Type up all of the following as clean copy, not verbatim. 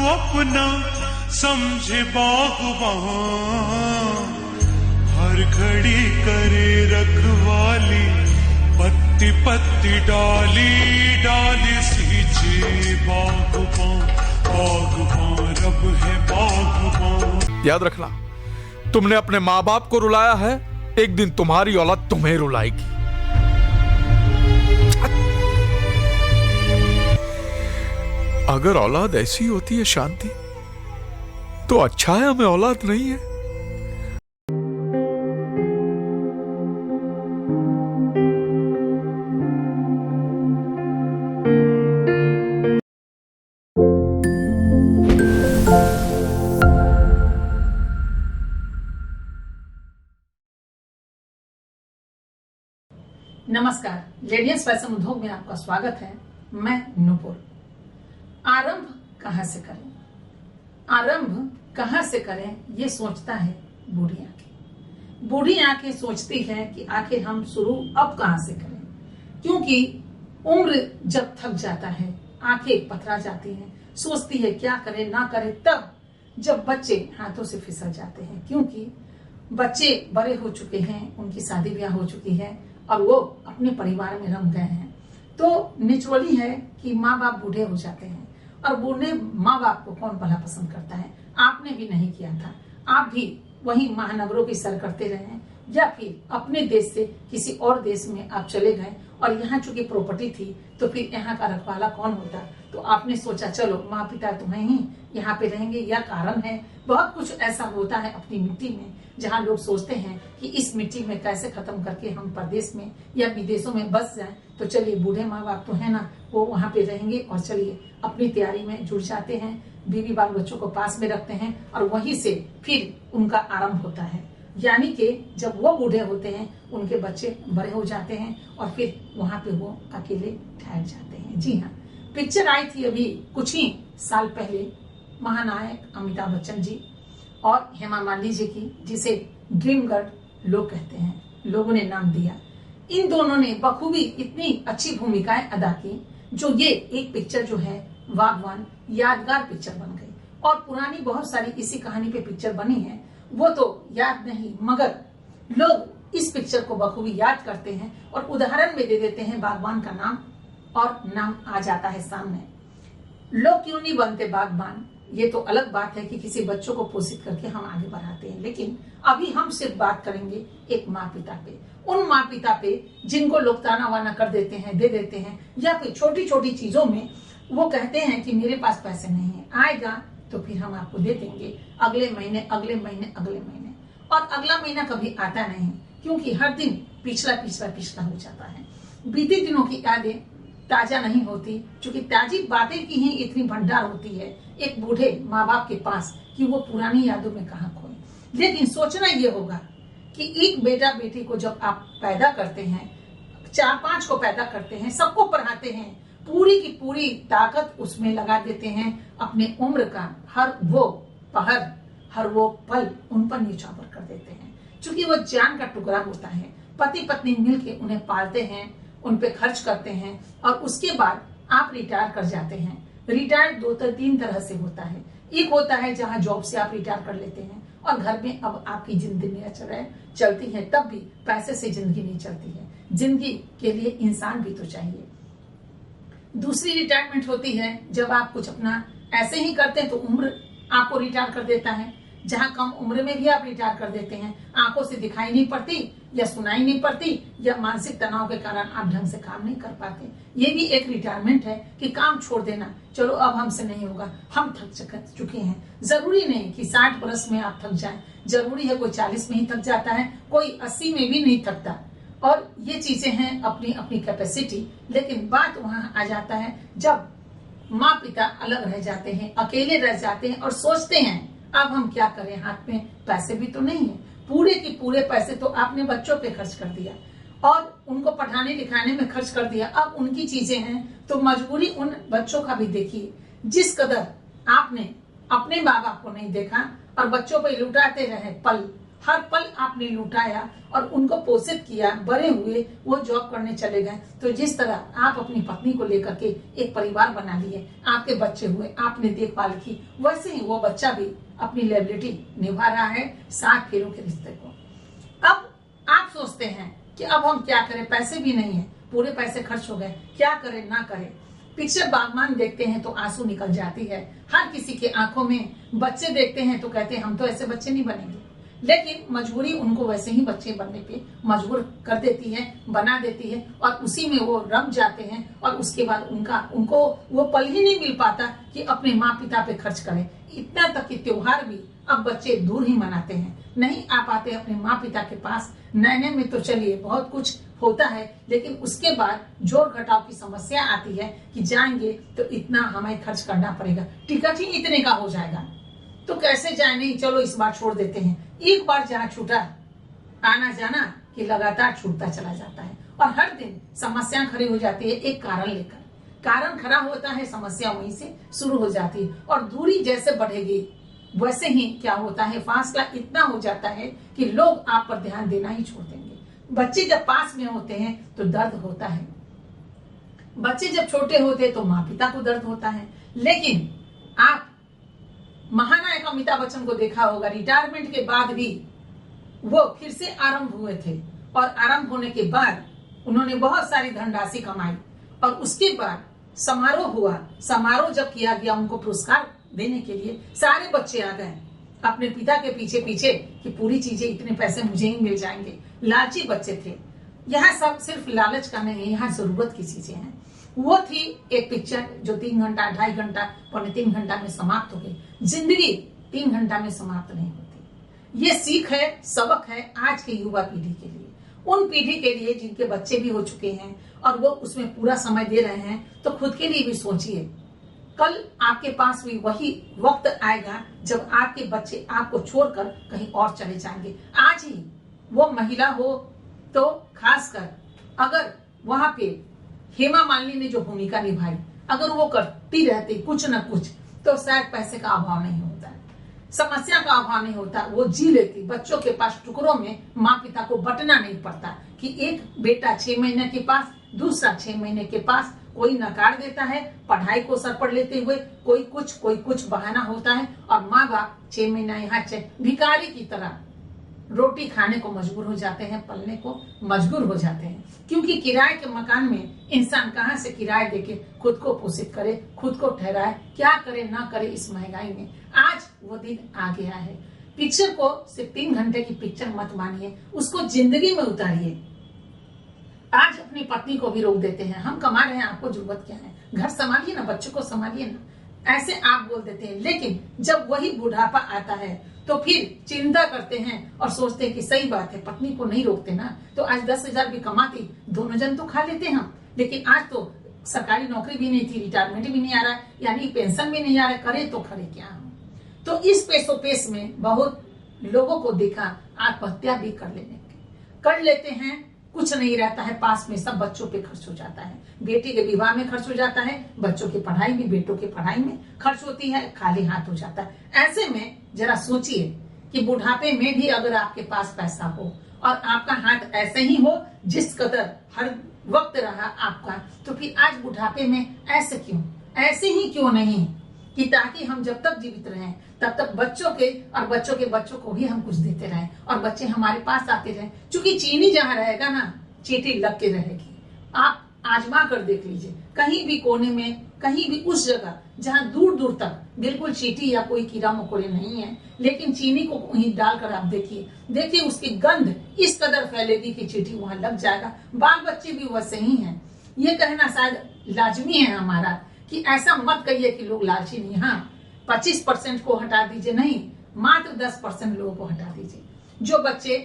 अपना समझे बागबान, हर घड़ी करे रखवाली, पत्ती पत्ती डाली डाली सींचे बागबान, बागबान रब है बागबान। याद रखना, तुमने अपने माँ बाप को रुलाया है, एक दिन तुम्हारी औलाद तुम्हें रुलाएगी। अगर औलाद ऐसी होती है शांति, तो अच्छा है हमें औलाद नहीं है। नमस्कार, लेडियंस फैशन उद्योग में आपका स्वागत है। मैं नूपुर। आरंभ कहां से करें, आरंभ कहां से करें, ये सोचता है बूढ़ी आंखें। बूढ़ी आंखें सोचती है कि आखिर हम शुरू अब कहां से करें, क्योंकि उम्र जब थक जाता है, आंखें पथरा जाती हैं, सोचती है क्या करे ना करे। तब जब बच्चे हाथों से फिसल जाते हैं, क्योंकि बच्चे बड़े हो चुके हैं, उनकी शादी ब्याह हो चुकी है और वो अपने परिवार में रम गए हैं, तो नेचुरली है कि माँ बाप बूढ़े हो जाते हैं। और बूढ़े माँ बाप को कौन भला पसंद करता है? आपने भी नहीं किया था, आप भी वही महानगरों की सर करते रहे हैं, या फिर अपने देश से किसी और देश में आप चले गए और यहाँ चूंकि प्रॉपर्टी थी तो फिर यहाँ का रखवाला कौन होता, तो आपने सोचा चलो माँ पिता तुम्हें ही यहाँ पे रहेंगे। यह कारण है। बहुत कुछ ऐसा होता है अपनी मिट्टी में, जहाँ लोग सोचते हैं कि इस मिट्टी में कैसे खत्म करके हम प्रदेश में या विदेशों में बस जाएं। तो चलिए, बूढ़े माँ बाप तो है ना, वो वहाँ पे रहेंगे और चलिए अपनी तैयारी में जुड़ जाते हैं, बीवी बाल बच्चों को पास में रखते हैं और वहीं से फिर उनका आरंभ होता है। यानी कि जब वो बूढ़े होते हैं, उनके बच्चे बड़े हो जाते हैं और फिर वहाँ पे वो अकेले ठहर जाते हैं। जी हाँ, पिक्चर आई थी अभी कुछ ही साल पहले, महानायक अमिताभ बच्चन जी और हेमा मालिनी जी की, जिसे ड्रीम गर्ल लोग कहते हैं, लोगों ने नाम दिया। इन दोनों ने बखूबी इतनी अच्छी भूमिकाएं अदा की, जो ये एक पिक्चर जो है बागबान यादगार पिक्चर बन गई। और पुरानी बहुत सारी इसी कहानी पे पिक्चर बनी है, वो तो याद नहीं, मगर लोग इस पिक्चर को बखूबी याद करते हैं और उदाहरण में दे देते हैं बागबान का नाम, और नाम आ जाता है सामने। लोग क्यों नहीं बनते बागबान, ये तो अलग बात है कि किसी बच्चों को पोषित करके हम आगे बढ़ाते हैं, लेकिन अभी हम सिर्फ बात करेंगे एक माँ पिता पे, उन माँ पिता पे जिनको लोग ताना वाना कर देते हैं, दे देते हैं, या फिर छोटी छोटी चीजों में वो कहते हैं कि मेरे पास पैसे नहीं है, आएगा तो फिर हम आपको दे देंगे अगले महीने, अगले महीने, अगले महीने। और अगला महीना कभी आता नहीं, क्योंकि हर दिन पिछला पिछला पिछला हो जाता है। बीते दिनों की यादें ताजा नहीं होती, क्योंकि ताजी बातें की ही इतनी भंडार होती है एक बूढ़े माँ बाप के पास कि वो पुरानी यादों में कहाँ खोए। लेकिन सोचना ये होगा कि एक बेटा बेटी को जब आप पैदा करते हैं, 4-5 को पैदा करते हैं, सबको पढ़ाते हैं, पूरी की पूरी ताकत उसमें लगा देते हैं, अपने उम्र का हर वो पहर, हर वो पल उन पर न्यौछावर कर देते हैं, क्योंकि वो जान का टुकड़ा होता है। पति पत्नी मिलके उन्हें पालते हैं, उन पे खर्च करते हैं, और उसके बाद आप रिटायर कर जाते हैं। रिटायर 2-3 तरह से होता है। एक होता है जहाँ जॉब से आप रिटायर कर लेते हैं और घर में अब आपकी जिंदगी चलती है, तब भी पैसे से जिंदगी नहीं चलती है, जिंदगी के लिए इंसान भी तो चाहिए। दूसरी रिटायरमेंट होती है जब आप कुछ अपना ऐसे ही करते हैं तो उम्र आपको रिटायर कर देता है, जहां कम उम्र में भी आप रिटायर कर देते हैं, आंखों से दिखाई नहीं पड़ती या सुनाई नहीं पड़ती, या मानसिक तनाव के कारण आप ढंग से काम नहीं कर पाते। ये भी एक रिटायरमेंट है कि काम छोड़ देना, चलो अब हमसे नहीं होगा, हम थक चुके हैं। जरूरी नहीं कि 60 वर्ष में आप थक जाएं, जरूरी है कोई 40 में ही थक जाता है, कोई 80 में भी नहीं थकता। और ये चीजें हैं अपनी अपनी कैपेसिटी। लेकिन बात वहां आ जाता है जब माँ पिता अलग रह जाते हैं, अकेले रह जाते हैं और सोचते हैं अब हम क्या करें, हाथ में पैसे भी तो नहीं है, पूरे के पूरे पैसे तो आपने बच्चों पे खर्च कर दिया और उनको पढ़ाने लिखाने में खर्च कर दिया। अब उनकी चीजें हैं तो मजबूरी उन बच्चों का भी देखिए। जिस कदर आपने अपने माँ बाप को नहीं देखा और बच्चों पे लुटाते रहे पल, हर पल आपने लुटाया और उनको पोषित किया, बड़े हुए, वो जॉब करने चले गए। तो जिस तरह आप अपनी पत्नी को लेकर के एक परिवार बना लिए, आपके बच्चे हुए, आपने देखभाल की, वैसे ही वो बच्चा भी अपनी लायबिलिटी निभा रहा है 7 फेरों के रिश्ते को। अब आप सोचते हैं कि अब हम क्या करें, पैसे भी नहीं है, पूरे पैसे खर्च हो गए, क्या करें ना करें। पिक्चर बागबान देखते हैं तो आंसू निकल जाती है हर किसी के आंखों में। बच्चे देखते हैं तो कहते हैं हम तो ऐसे बच्चे नहीं बनेंगे, लेकिन मजबूरी उनको वैसे ही बच्चे बनने पे मजबूर कर देती है, बना देती है, और उसी में वो रम जाते हैं। और उसके बाद उनको वो पल ही नहीं मिल पाता कि अपने माँ पिता पे खर्च करें। इतना तक कि त्योहार भी अब बच्चे दूर ही मनाते हैं, नहीं आ पाते अपने माँ पिता के पास। नए में तो चलिए बहुत कुछ होता है, लेकिन उसके बाद जोड़ घटाव की समस्या आती है कि जाएंगे तो इतना हमें खर्च करना पड़ेगा, टिकट ही इतने का हो जाएगा, तो कैसे जाए, नहीं चलो इस बार छोड़ देते हैं। एक बार जहाँ छूटा आना जाना कि लगातार छूटता चला जाता है, और हर दिन समस्या खड़ी हो जाती है एक कारण लेकर। कारण खड़ा होता है, समस्या वहीं से शुरू हो जाती है, और दूरी जैसे बढ़ेगी वैसे ही क्या होता है, फासला इतना हो जाता है कि लोग आप पर ध्यान देना ही छोड़ देंगे। बच्चे जब पास में होते हैं तो दर्द होता है, बच्चे जब छोटे होते हैं तो माँ पिता को दर्द होता है। लेकिन आप महानायक अमिताभ बच्चन को देखा होगा, रिटायरमेंट के बाद भी वो फिर से आरंभ हुए थे, और आरंभ होने के बाद उन्होंने बहुत सारी धनराशि कमाई, और उसके बाद समारोह हुआ। समारोह जब किया गया उनको पुरस्कार देने के लिए, सारे बच्चे आ गए अपने पिता के पीछे पीछे कि पूरी चीजें, इतने पैसे मुझे ही मिल जाएंगे। लालची बच्चे थे। यहाँ सब सिर्फ लालच का नहीं, यहाँ जरूरत की चीजें हैं। वो थी एक पिक्चर जो 3 घंटा, 2.5 घंटा, 3.25 घंटा में समाप्त हो गई। जिंदगी 3 घंटा में समाप्त नहीं होती। ये सीख है, सबक है आज के युवा पीढ़ी के लिए, उन पीढ़ी के लिए जिनके बच्चे भी हो चुके हैं और वो उसमें पूरा समय दे रहे हैं। तो खुद के लिए भी सोचिए, कल आपके पास भी वही वक्त आएगा जब आपके बच्चे आपको छोड़कर कहीं और चले जाएंगे। आज ही वो महिला हो तो खासकर, अगर वहां पे हेमा मालिनी ने जो भूमिका निभाई, अगर वो करती रहती कुछ न कुछ, तो शायद पैसे का अभाव नहीं होता, समस्या का अभाव नहीं होता, वो जी लेती। बच्चों के पास टुकड़ों में माँ पिता को बंटना नहीं पड़ता कि एक बेटा 6 महीने के पास, दूसरा 6 महीने के पास। कोई नकार देता है पढ़ाई को सर पर लेते हुए, कोई कुछ बहाना होता है, और माँ बाप 6 महीना यहाँ भिखारी की तरह रोटी खाने को मजबूर हो जाते हैं, पलने को मजबूर हो जाते हैं। क्योंकि किराए के मकान में इंसान कहाँ से किराए देके खुद को पोषित करे, खुद को ठहराए, क्या करे ना करे इस महंगाई में। आज वो दिन आ गया है। पिक्चर को सिर्फ 3 घंटे की पिक्चर मत मानिए, उसको जिंदगी में उतारिए। आज अपनी पत्नी को भी रोक देते हैं, हम कमा रहे हैं, आपको जरूरत क्या है, घर संभालिए ना, बच्चों को संभालिए ना, ऐसे आप बोल देते हैं। लेकिन जब वही बुढ़ापा आता है तो फिर चिंता करते हैं और सोचते हैं कि सही बात है, पत्नी को नहीं रोकते ना तो आज 10,000 भी कमाती, दोनों जन तो खा लेते हम। लेकिन आज तो सरकारी नौकरी भी नहीं थी, रिटायरमेंट भी नहीं आ रहा, यानी पेंशन भी नहीं आ रहा, करे तो करे क्या हम। तो इस पेशोपेश में बहुत लोगों को देखा आत्महत्या भी कर लेते हैं। कुछ नहीं रहता है पास में, सब बच्चों पे खर्च हो जाता है, बेटी के विवाह में खर्च हो जाता है, बच्चों की पढ़ाई में, बेटों की पढ़ाई में खर्च होती है, खाली हाथ हो जाता है। ऐसे में जरा सोचिए कि बुढ़ापे में भी अगर आपके पास पैसा हो और आपका हाथ ऐसे ही हो जिस कदर हर वक्त रहा आपका, तो फिर आज बुढ़ापे में ऐसे क्यों, ऐसे ही क्यों नहीं, कि ताकि हम जब तक जीवित रहें तब तक बच्चों के और बच्चों के बच्चों को भी हम कुछ देते रहें और बच्चे हमारे पास आते रहें। क्योंकि चीनी जहाँ रहेगा ना, चींटी लग के रहेगी। आप आजमा कर देख लीजिए, कहीं भी कोने में, कहीं भी उस जगह जहाँ दूर दूर तक बिल्कुल चींटी या कोई कीड़ा मकोड़े नहीं है, लेकिन चीनी को वहीं डालकर आप देखिए उसकी गंध इस कदर फैलेगी कि चींटी वहां लग जाएगा। बाल बच्चे भी वैसे ही हैं। ये कहना शायद लाजमी है हमारा कि ऐसा मत कहिए कि लोग लालची नहीं। हाँ, 25% को हटा दीजिए, नहीं, मात्र 10% लोगों को हटा दीजिए। जो बच्चे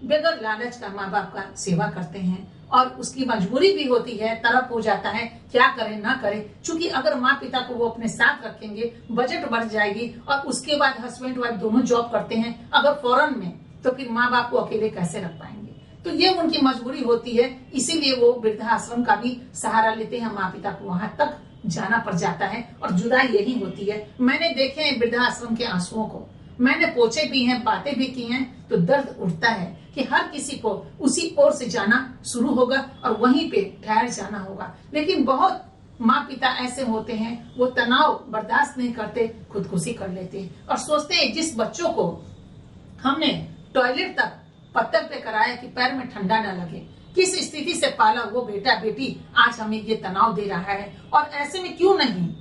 बगैर लालच का माँ बाप का सेवा करते हैं और उसकी मजबूरी भी होती है, तरफ हो जाता है, क्या करे ना करे। चूंकि अगर माँ पिता को वो अपने साथ रखेंगे, बजट बढ़ जाएगी, और उसके बाद हस्बैंड वाइफ दोनों जॉब करते हैं अगर फॉरेन में, तो फिर माँ बाप को अकेले कैसे रख पाएंगे। तो ये उनकी मजबूरी होती है, इसीलिए वो वृद्धाश्रम का भी सहारा लेते हैं। माँ पिता को वहां तक जाना पड़ जाता है और जुदाई यही होती है। मैंने देखे हैं वृद्धाश्रम के आंसुओं को, मैंने पूछे भी हैं, बातें भी की हैं, तो दर्द उठता है कि हर किसी को उसी ओर से जाना शुरू होगा और वहीं पे ठहर जाना होगा। लेकिन बहुत माँ पिता ऐसे होते हैं, वो तनाव बर्दाश्त नहीं करते, खुदकुशी कर लेते हैं और सोचते हैं जिस बच्चों को हमने टॉयलेट तक पत्थर पे कराया कि पैर में ठंडा ना लगे, किस स्थिति से पाला वो बेटा बेटी आज हमें ये तनाव दे रहा है। और ऐसे में क्यों नहीं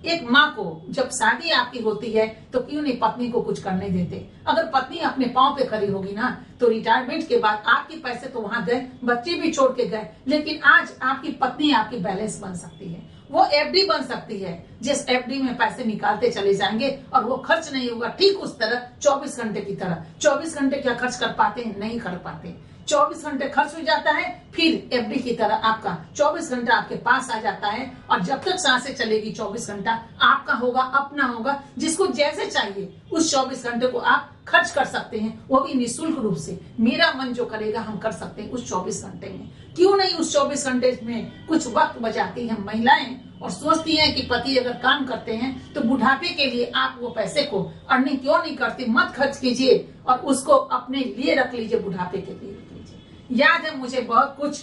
एक माँ को जब शादी आपकी होती है तो क्यों नहीं पत्नी को कुछ करने देते। अगर पत्नी अपने पांव पे खड़ी होगी ना तो रिटायरमेंट के बाद आपके पैसे तो वहां गए, बच्चे भी छोड़ के गए, लेकिन आज आपकी पत्नी आपकी बैलेंस बन सकती है, वो एफडी बन सकती है, जिस एफडी में पैसे निकालते चले जाएंगे और वो खर्च नहीं होगा। ठीक उस तरह 24 घंटे की तरह 24 घंटे क्या खर्च कर पाते हैं? नहीं कर पाते। 24 घंटे खर्च हो जाता है, फिर एफडी की तरह आपका 24 घंटा आपके पास आ जाता है और जब तक सांसें चलेगी 24 घंटा आपका होगा, अपना होगा, जिसको जैसे चाहिए उस 24 घंटे को आप खर्च कर सकते हैं, वो भी निःशुल्क रूप से। मेरा मन जो करेगा हम कर सकते हैं उस 24 घंटे में। क्यों नहीं उस 24 घंटे में कुछ वक्त बचाती हैं महिलाएं और सोचती हैं कि पति अगर काम करते हैं तो बुढ़ापे के लिए आप वो पैसे को अर्निंग क्यों नहीं करती, मत खर्च कीजिए और उसको अपने लिए रख लीजिए, बुढ़ापे के लिए रख लीजिए। याद है मुझे बहुत कुछ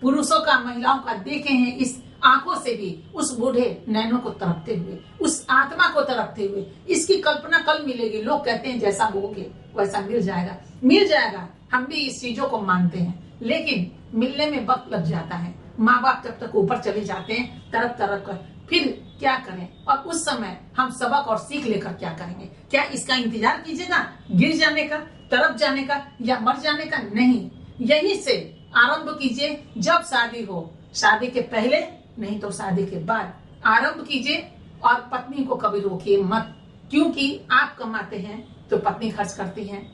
पुरुषों का महिलाओं का देखे हैं इस आंखों से भी, उस बूढ़े नैनों को तरफते हुए, उस आत्मा को तरफते हुए। इसकी कल्पना कल मिलेगी, लोग कहते हैं जैसा होगे वैसा मिल जाएगा, मिल जाएगा। हम भी इस चीजों को मानते हैं, लेकिन मिलने में वक्त लग जाता है। माँ बाप जब तक ऊपर चले जाते हैं तरफ तरफ कर, फिर क्या करें? और उस समय हम सबक और सीख लेकर क्या करेंगे? क्या इसका इंतजार कीजिएगा गिर जाने का, तरफ जाने का या मर जाने का? नहीं, यही से आरंभ कीजिए। जब शादी हो, शादी के पहले नहीं तो शादी के बाद आरंभ कीजिए और पत्नी को कभी रोकिए मत, क्योंकि आप कमाते हैं तो पत्नी खर्च करती है।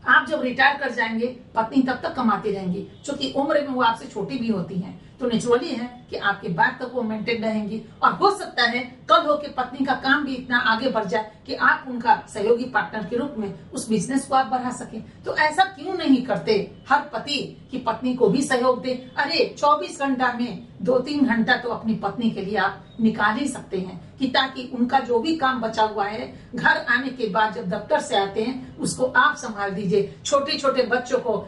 आप जब रिटायर कर जाएंगे पत्नी तब तक कमाती रहेंगी, क्योंकि उम्र में वो आपसे छोटी भी होती हैं, तो नेचुरली है कि आपके बाद तक वो मेंटेन रहेंगी। और हो सकता है कल हो के पत्नी का काम भी इतना आगे बढ़ जाए कि आप उनका सहयोगी पार्टनर के रूप में उस बिजनेस को आप बढ़ा सके। तो ऐसा क्यों नहीं करते हर पति की पत्नी को भी सहयोग दे? अरे 24 घंटा में 2-3 घंटा तो अपनी पत्नी के लिए आप निकाल ही सकते हैं, कि ताकि उनका जो भी काम बचा हुआ है घर आने के बाद जब दफ्तर से आते हैं उसको आप संभाल दीजिए। छोटे छोटे बच्चों को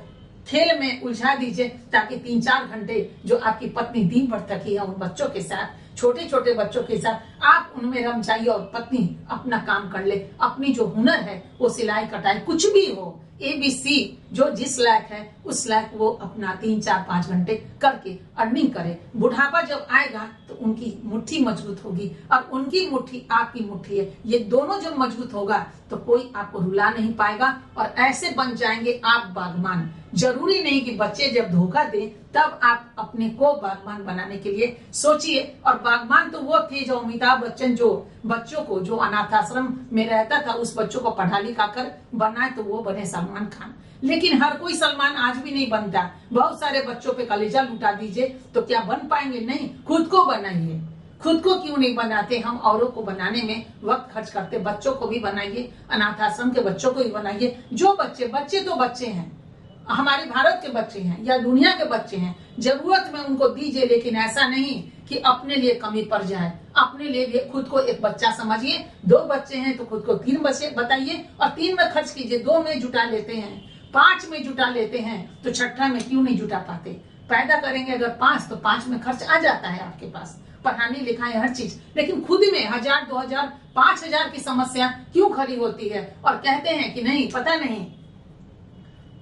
खेल में उलझा दीजिए, ताकि 3-4 घंटे जो आपकी पत्नी दिन भर थकी है उन बच्चों के साथ, छोटे छोटे बच्चों के साथ आप उनमें रम जाइए और पत्नी अपना काम कर ले। अपनी जो हुनर है वो सिलाई कटाई कुछ भी हो, ABC जो जिस लायक है उस लायक वो अपना 3-4-5 घंटे करके अर्निंग करे। बुढ़ापा जब आएगा तो उनकी मुट्ठी मजबूत होगी और उनकी मुट्ठी आपकी मुट्ठी है, ये दोनों जब मजबूत होगा तो कोई आपको रुला नहीं पाएगा और ऐसे बन जाएंगे आप बागबान। जरूरी नहीं कि बच्चे जब धोखा दें तब आप अपने को बागबान बनाने के लिए सोचिए। और बागबान तो वो थे जो अमिताभ बच्चन जो बच्चों को जो अनाथ आश्रम में रहता था उस बच्चों को पढ़ा लिखा कर बनाए, तो वो बने सलमान खान। लेकिन हर कोई सलमान आज भी नहीं बनता। बहुत सारे बच्चों पे कलेजा लुटा दीजिए तो क्या बन पाएंगे? नहीं, खुद को बनाइए। खुद को क्यों नहीं बनाते? हम औरों को बनाने में वक्त खर्च करते। बच्चों को भी बनाइए, अनाथ आश्रम के बच्चों को भी बनाइए। जो बच्चे तो बच्चे हैं, हमारे भारत के बच्चे हैं या दुनिया के बच्चे हैं, जरूरत में उनको दीजिए, लेकिन ऐसा नहीं कि अपने लिए कमी पड़ जाए। अपने लिए भी खुद को एक बच्चा समझिए। 2 बच्चे हैं तो खुद को 3 बच्चे बताइए और 3 में खर्च कीजिए। 2 में जुटा लेते हैं, 5 में जुटा लेते हैं, तो छठा में क्यों नहीं जुटा पाते? पैदा करेंगे अगर 5 तो 5 में खर्च आ जाता है आपके पास, पढ़ाने लिखाने हर चीज। लेकिन खुद में 1000, 2000, 5000 की समस्या क्यों खड़ी होती है? और कहते हैं कि नहीं, पता नहीं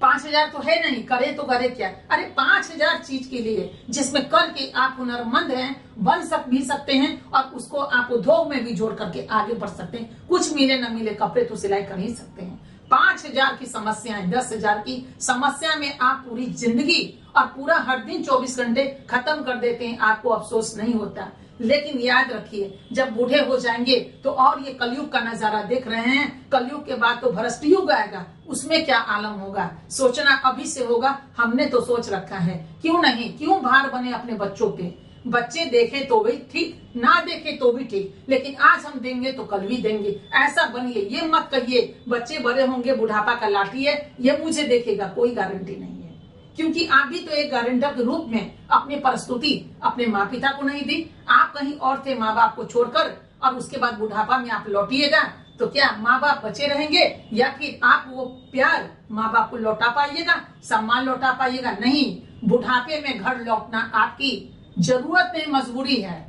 5000 तो है नहीं, करे तो करे क्या? अरे 5000 चीज के लिए जिसमें करके आप हुनरमंद हैं, बन भी सकते हैं और उसको आप उद्योग में भी जोड़ करके आगे बढ़ सकते हैं। कुछ मिले न मिले कपड़े तो सिलाई कर ही सकते हैं। 5000 की समस्याएं 10,000 की समस्या में आप पूरी जिंदगी और पूरा हर दिन 24 घंटे खत्म कर देते हैं, आपको अफसोस नहीं होता। लेकिन याद रखिए जब बूढ़े हो जाएंगे तो, और ये कलयुग का नजारा देख रहे हैं, कलयुग के बाद तो भ्रष्ट युग आएगा, उसमें क्या आलम होगा? सोचना अभी से होगा। हमने तो सोच रखा है, क्यों नहीं, क्यों भार बने अपने बच्चों पे? बच्चे देखे तो भी ठीक, ना देखे तो भी ठीक, लेकिन आज हम देंगे तो कल भी देंगे। ऐसा बनिए, ये मत कहिए बच्चे बड़े होंगे बुढ़ापा का लाठी है ये मुझे देखेगा, कोई गारंटी नहीं है। क्योंकि आप भी तो एक गारंटर के रूप में अपनी प्रस्तुति अपने माँ पिता को नहीं दी। आप कहीं और थे माँ बाप को छोड़कर, और उसके बाद बुढ़ापा में आप लौटिएगा तो क्या माँ बाप बचे रहेंगे या फिर आप वो प्यार माँ बाप को लौटा पाइएगा, सम्मान लौटा पाइएगा? नहीं, बुढ़ापे में घर लौटना आपकी जरूरत नहीं, मजबूरी है।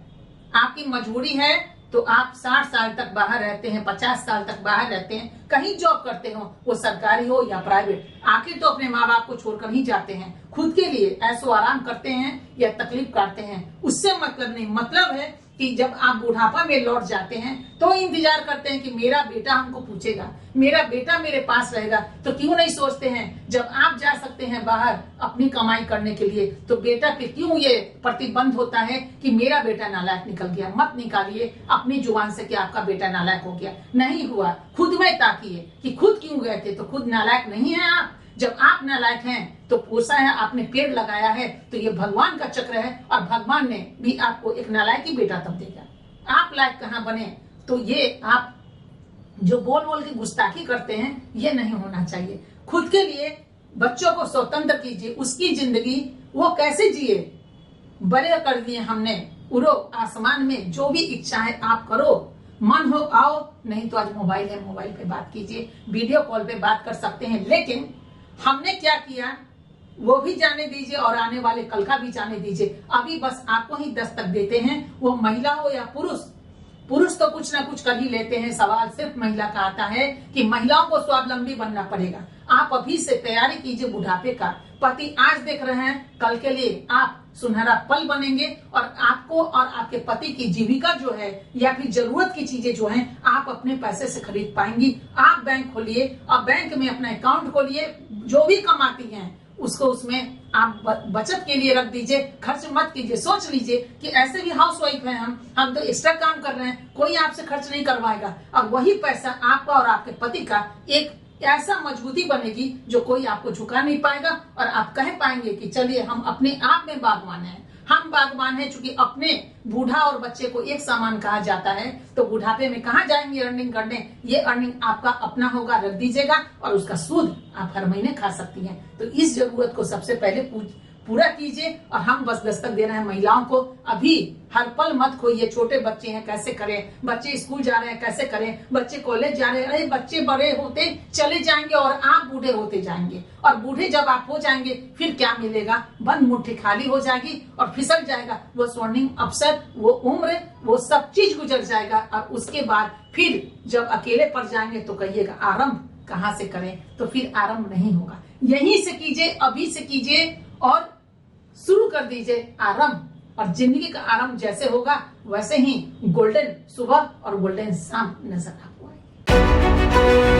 आपकी मजबूरी है तो आप 60 साल तक बाहर रहते हैं, 50 साल तक बाहर रहते हैं, कहीं जॉब करते हो, वो सरकारी हो या प्राइवेट, आखिर तो अपने माँ बाप को छोड़कर ही जाते हैं। खुद के लिए ऐसो आराम करते हैं या तकलीफ काटते हैं, उससे मतलब नहीं। मतलब है कि जब आप बुढ़ापा में लौट जाते हैं तो इंतजार करते हैं कि मेरा बेटा हमको पूछेगा, मेरा बेटा मेरे पास रहेगा। तो क्यों नहीं सोचते हैं जब आप जा सकते हैं बाहर अपनी कमाई करने के लिए, तो बेटा पे क्यों ये प्रतिबंध होता है कि मेरा बेटा नालायक निकल गया? मत निकालिए अपनी जुबान से कि आपका बेटा नालायक हो गया, नहीं हुआ। खुद में ताकिए कि खुद क्यों गए थे, तो खुद नालायक नहीं है आप। जब आप नालायक हैं तो पोसा है आपने, पेड़ लगाया है, तो ये भगवान का चक्र है और भगवान ने भी आपको एक नालायक ही बेटा तब देगा। आप लायक कहाँ बने? तो ये आप जो बोल बोल के गुस्ताखी करते हैं, ये नहीं होना चाहिए। खुद के लिए बच्चों को स्वतंत्र कीजिए, उसकी जिंदगी वो कैसे जिए, बड़े कर दिए हमने, उड़ो आसमान में, जो भी इच्छा है आप करो, मन हो आओ, नहीं तो आज मोबाइल है, मोबाइल पे बात कीजिए, वीडियो कॉल पे बात कर सकते हैं। लेकिन हमने क्या किया वो भी जाने दीजिए और आने वाले कल का भी जाने दीजिए। अभी बस आपको ही दस्तक देते हैं, वो महिला हो या पुरुष। पुरुष तो कुछ ना कुछ कर ही लेते हैं, सवाल सिर्फ महिला का आता है कि महिलाओं को स्वावलंबी बनना पड़ेगा। आप अभी से तैयारी कीजिए बुढ़ापे का। पति आज देख रहे हैं, कल के लिए आप सुनहरा पल बनेंगे और आपको और आपके पति की जीविका जो है या फिर जरूरत की चीजें जो हैं आप अपने पैसे से खरीद पाएंगी। आप बैंक खोलिए और बैंक में अपना अकाउंट खोलिए, जो भी कमाती हैं उसको उसमें आप बचत के लिए रख दीजिए, खर्च मत कीजिए। सोच लीजिए कि ऐसे भी हाउसवाइफ हैं हम तो एक्स्ट्रा काम कर रहे हैं, कोई आपसे खर्च नहीं करवाएगा और वही पैसा आपका और आपके पति का एक ऐसा मजबूती बनेगी जो कोई आपको झुका नहीं पाएगा और आप कह पाएंगे कि चलिए हम अपने आप में बागवान हैं। हम बागवान हैं चूंकि अपने बूढ़ा और बच्चे को एक समान कहा जाता है, तो बुढ़ापे में कहाँ जाएंगे अर्निंग करने? ये अर्निंग आपका अपना होगा, रख दीजिएगा और उसका सूद आप हर महीने खा सकती हैं। तो इस जरूरत को सबसे पहले पूरा कीजिए और हम बस दस्तक दे रहे हैं महिलाओं को। अभी हर पल मत खोइए, छोटे बच्चे हैं कैसे करें, बच्चे स्कूल जा रहे हैं कैसे करें, बच्चे कॉलेज जा रहे हैं, अरे बच्चे बड़े होते चले जाएंगे और आप बूढ़े होते जाएंगे और बूढ़े जब आप हो जाएंगे फिर क्या मिलेगा? बंद मुट्ठी खाली हो जाएगी और फिसल जाएगा वो स्वर्णिम अवसर, वो उम्र, वो सब चीज गुजर जाएगा। और उसके बाद फिर जब अकेले पड़ जाएंगे तो कहिएगा आरंभ कहाँ से करें? तो फिर आरंभ नहीं होगा। यहीं से कीजिए, अभी से कीजिए और शुरू कर दीजिए आरंभ। और जिंदगी का आरंभ जैसे होगा वैसे ही गोल्डन सुबह और गोल्डन शाम नजर आपको आएगी।